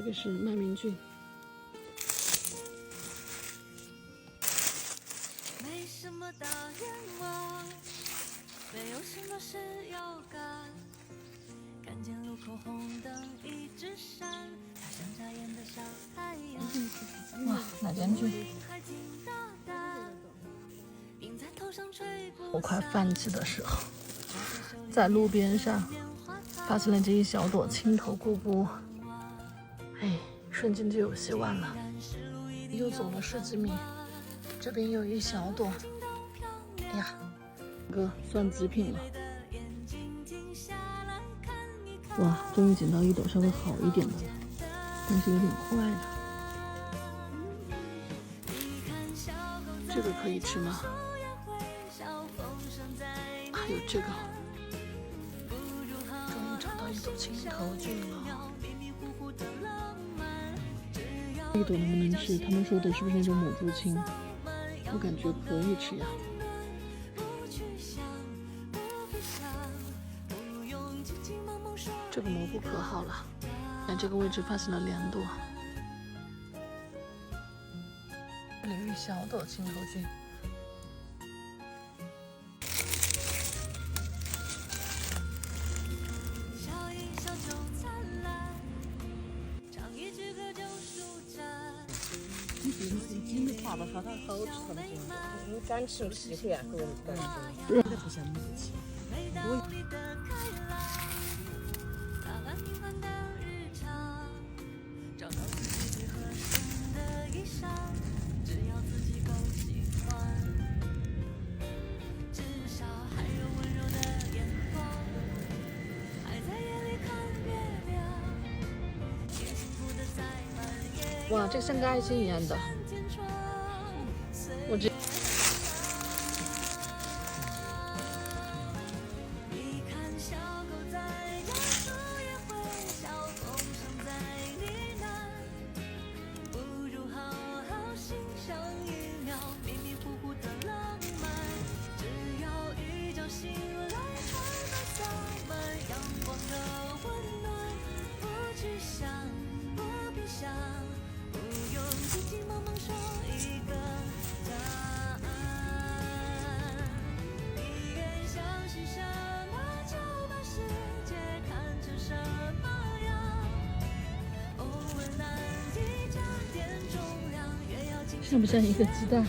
个是麦明俊。没什么大愿望，没有什么事要干。看见路口红灯一直闪，它像眨眼的小太阳。哇，哪间剧？我快放弃的时候，在路边上发现了这一小朵青头姑姑，哎，瞬间就有希望了。又走了10几米，这边有一小朵，哎呀，哥算极品了。哇，终于捡到一朵稍微好一点的了，但是有点坏了。这个可以吃吗？还有这个，终于找到一朵青头菌了。这一朵能不能吃？他们说的是不是那种母猪青？我感觉可以吃呀。这个蘑菇可好了，在这个位置发现了2朵，这里有一小朵青头菌。你爬到它好吃它的菌，你敢吃稀罕呀？和我们敢吃，这不像母鸡。哇，这个像个爱心一样的，我觉得。像不像一个鸡蛋？